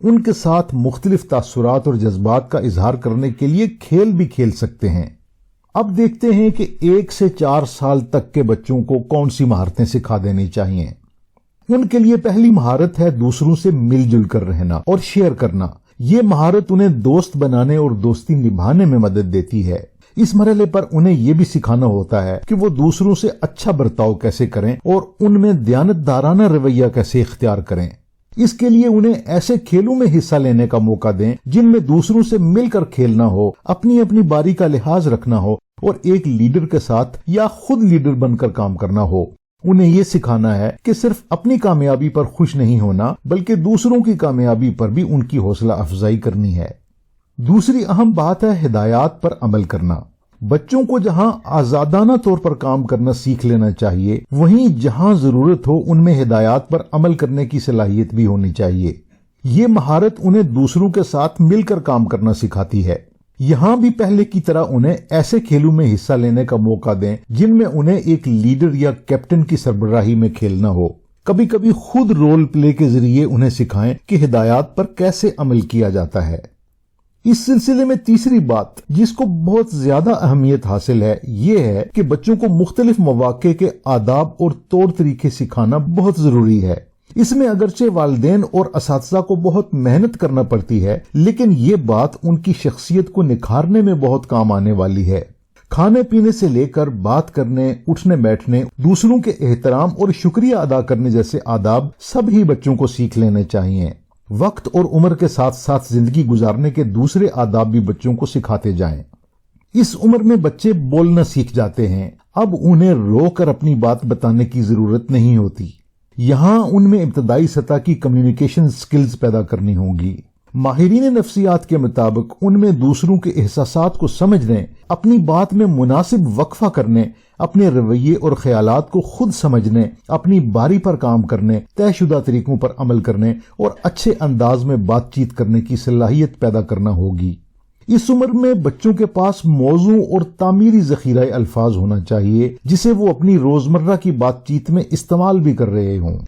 ان کے ساتھ مختلف تاثرات اور جذبات کا اظہار کرنے کے لیے کھیل بھی کھیل سکتے ہیں۔ اب دیکھتے ہیں کہ 1 سے 4 سال تک کے بچوں کو کون سی مہارتیں سکھا دینی چاہیے۔ ان کے لیے پہلی مہارت ہے دوسروں سے مل جل کر رہنا اور شیئر کرنا۔ یہ مہارت انہیں دوست بنانے اور دوستی نبھانے میں مدد دیتی ہے۔ اس مرحلے پر انہیں یہ بھی سکھانا ہوتا ہے کہ وہ دوسروں سے اچھا برتاؤ کیسے کریں اور ان میں دیانتدارانہ رویہ کیسے اختیار کریں۔ اس کے لیے انہیں ایسے کھیلوں میں حصہ لینے کا موقع دیں جن میں دوسروں سے مل کر کھیلنا ہو، اپنی اپنی باری کا لحاظ رکھنا ہو اور ایک لیڈر کے ساتھ یا خود لیڈر بن کر کام کرنا ہو۔ انہیں یہ سکھانا ہے کہ صرف اپنی کامیابی پر خوش نہیں ہونا بلکہ دوسروں کی کامیابی پر بھی ان کی حوصلہ افزائی کرنی ہے۔ دوسری اہم بات ہے ہدایات پر عمل کرنا۔ بچوں کو جہاں آزادانہ طور پر کام کرنا سیکھ لینا چاہیے، وہیں جہاں ضرورت ہو ان میں ہدایات پر عمل کرنے کی صلاحیت بھی ہونی چاہیے۔ یہ مہارت انہیں دوسروں کے ساتھ مل کر کام کرنا سکھاتی ہے۔ یہاں بھی پہلے کی طرح انہیں ایسے کھیلوں میں حصہ لینے کا موقع دیں جن میں انہیں ایک لیڈر یا کیپٹن کی سربراہی میں کھیلنا ہو۔ کبھی کبھی خود رول پلے کے ذریعے انہیں سکھائیں کہ ہدایات پر کیسے عمل کیا جاتا ہے۔ اس سلسلے میں تیسری بات جس کو بہت زیادہ اہمیت حاصل ہے یہ ہے کہ بچوں کو مختلف مواقع کے آداب اور طور طریقے سکھانا بہت ضروری ہے۔ اس میں اگرچہ والدین اور اساتذہ کو بہت محنت کرنا پڑتی ہے، لیکن یہ بات ان کی شخصیت کو نکھارنے میں بہت کام آنے والی ہے۔ کھانے پینے سے لے کر بات کرنے، اٹھنے بیٹھنے، دوسروں کے احترام اور شکریہ ادا کرنے جیسے آداب سب ہی بچوں کو سیکھ لینے چاہیے۔ وقت اور عمر کے ساتھ ساتھ زندگی گزارنے کے دوسرے آداب بھی بچوں کو سکھاتے جائیں۔ اس عمر میں بچے بولنا سیکھ جاتے ہیں، اب انہیں رو کر اپنی بات بتانے کی ضرورت نہیں ہوتی۔ یہاں ان میں ابتدائی سطح کی کمیونیکیشن سکلز پیدا کرنی ہوں گی۔ ماہرین نفسیات کے مطابق ان میں دوسروں کے احساسات کو سمجھنے، اپنی بات میں مناسب وقفہ کرنے، اپنے رویے اور خیالات کو خود سمجھنے، اپنی باری پر کام کرنے، طے شدہ طریقوں پر عمل کرنے اور اچھے انداز میں بات چیت کرنے کی صلاحیت پیدا کرنا ہوگی۔ اس عمر میں بچوں کے پاس موزوں اور تعمیری ذخیرہ الفاظ ہونا چاہیے جسے وہ اپنی روزمرہ کی بات چیت میں استعمال بھی کر رہے ہوں۔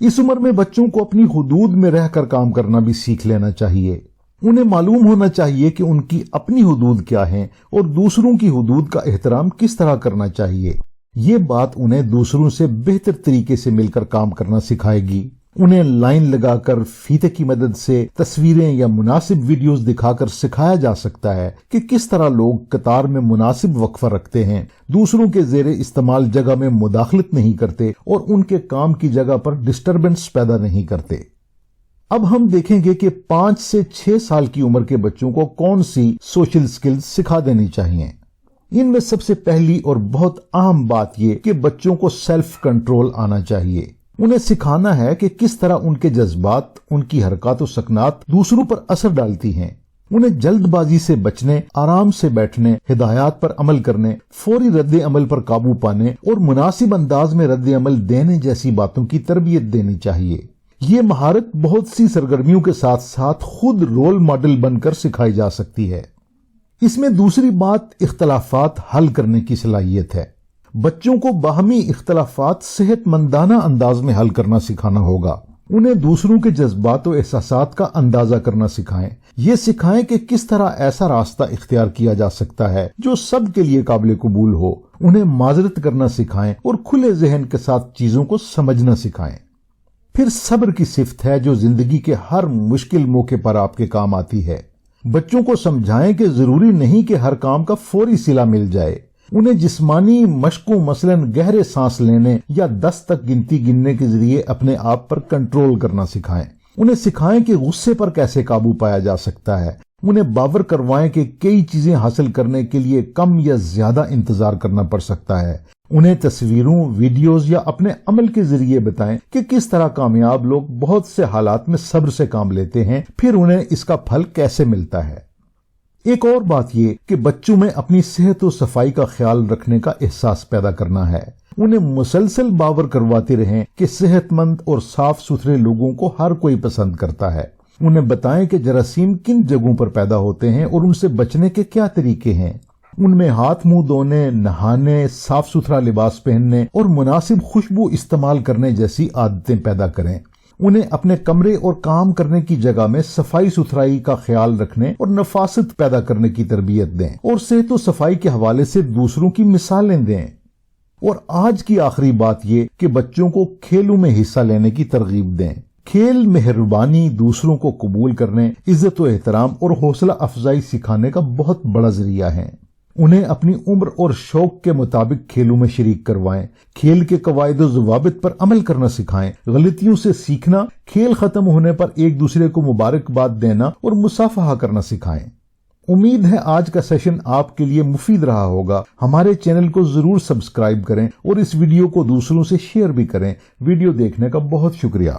اس عمر میں بچوں کو اپنی حدود میں رہ کر کام کرنا بھی سیکھ لینا چاہیے۔ انہیں معلوم ہونا چاہیے کہ ان کی اپنی حدود کیا ہیں اور دوسروں کی حدود کا احترام کس طرح کرنا چاہیے۔ یہ بات انہیں دوسروں سے بہتر طریقے سے مل کر کام کرنا سکھائے گی۔ انہیں لائن لگا کر فیتے کی مدد سے تصویریں یا مناسب ویڈیوز دکھا کر سکھایا جا سکتا ہے کہ کس طرح لوگ قطار میں مناسب وقفہ رکھتے ہیں، دوسروں کے زیر استعمال جگہ میں مداخلت نہیں کرتے اور ان کے کام کی جگہ پر ڈسٹربنس پیدا نہیں کرتے۔ اب ہم دیکھیں گے کہ 5 سے 6 سال کی عمر کے بچوں کو کون سی سوشل سکلز سکھا دینی چاہیے۔ ان میں سب سے پہلی اور بہت اہم بات یہ کہ بچوں کو سیلف کنٹرول آنا چاہیے۔ انہیں سکھانا ہے کہ کس طرح ان کے جذبات، ان کی حرکات و سکنات دوسروں پر اثر ڈالتی ہیں۔ انہیں جلد بازی سے بچنے، آرام سے بیٹھنے، ہدایات پر عمل کرنے، فوری رد عمل پر قابو پانے اور مناسب انداز میں رد عمل دینے جیسی باتوں کی تربیت دینی چاہیے۔ یہ مہارت بہت سی سرگرمیوں کے ساتھ ساتھ خود رول ماڈل بن کر سکھائی جا سکتی ہے۔ اس میں دوسری بات اختلافات حل کرنے کی صلاحیت ہے۔ بچوں کو باہمی اختلافات صحت مندانہ انداز میں حل کرنا سکھانا ہوگا۔ انہیں دوسروں کے جذبات و احساسات کا اندازہ کرنا سکھائیں۔ یہ سکھائیں کہ کس طرح ایسا راستہ اختیار کیا جا سکتا ہے جو سب کے لیے قابل قبول ہو۔ انہیں معذرت کرنا سکھائیں اور کھلے ذہن کے ساتھ چیزوں کو سمجھنا سکھائیں۔ پھر صبر کی صفت ہے جو زندگی کے ہر مشکل موقع پر آپ کے کام آتی ہے۔ بچوں کو سمجھائیں کہ ضروری نہیں کہ ہر کام کا فوری صلہ مل جائے۔ انہیں جسمانی مشقوں مثلاً گہرے سانس لینے یا 10 تک گنتی گننے کے ذریعے اپنے آپ پر کنٹرول کرنا سکھائیں۔ انہیں سکھائیں کہ غصے پر کیسے قابو پایا جا سکتا ہے۔ انہیں باور کروائیں کہ کئی چیزیں حاصل کرنے کے لیے کم یا زیادہ انتظار کرنا پڑ سکتا ہے۔ انہیں تصویروں، ویڈیوز یا اپنے عمل کے ذریعے بتائیں کہ کس طرح کامیاب لوگ بہت سے حالات میں صبر سے کام لیتے ہیں، پھر انہیں اس کا پھل کیسے ملتا ہے۔ ایک اور بات یہ کہ بچوں میں اپنی صحت و صفائی کا خیال رکھنے کا احساس پیدا کرنا ہے۔ انہیں مسلسل باور کرواتے رہیں کہ صحت مند اور صاف ستھرے لوگوں کو ہر کوئی پسند کرتا ہے۔ انہیں بتائیں کہ جراثیم کن جگہوں پر پیدا ہوتے ہیں اور ان سے بچنے کے کیا طریقے ہیں۔ ان میں ہاتھ منہ دھونے، نہانے، صاف ستھرا لباس پہننے اور مناسب خوشبو استعمال کرنے جیسی عادتیں پیدا کریں۔ انہیں اپنے کمرے اور کام کرنے کی جگہ میں صفائی ستھرائی کا خیال رکھنے اور نفاست پیدا کرنے کی تربیت دیں اور صحت و صفائی کے حوالے سے دوسروں کی مثالیں دیں۔ اور آج کی آخری بات یہ کہ بچوں کو کھیلوں میں حصہ لینے کی ترغیب دیں۔ کھیل مہربانی، دوسروں کو قبول کرنے، عزت و احترام اور حوصلہ افزائی سکھانے کا بہت بڑا ذریعہ ہے۔ انہیں اپنی عمر اور شوق کے مطابق کھیلوں میں شریک کروائیں، کھیل کے قواعد و ضوابط پر عمل کرنا سکھائیں، غلطیوں سے سیکھنا، کھیل ختم ہونے پر ایک دوسرے کو مبارکباد دینا اور مصافحہ کرنا سکھائیں۔ امید ہے آج کا سیشن آپ کے لیے مفید رہا ہوگا۔ ہمارے چینل کو ضرور سبسکرائب کریں اور اس ویڈیو کو دوسروں سے شیئر بھی کریں۔ ویڈیو دیکھنے کا بہت شکریہ۔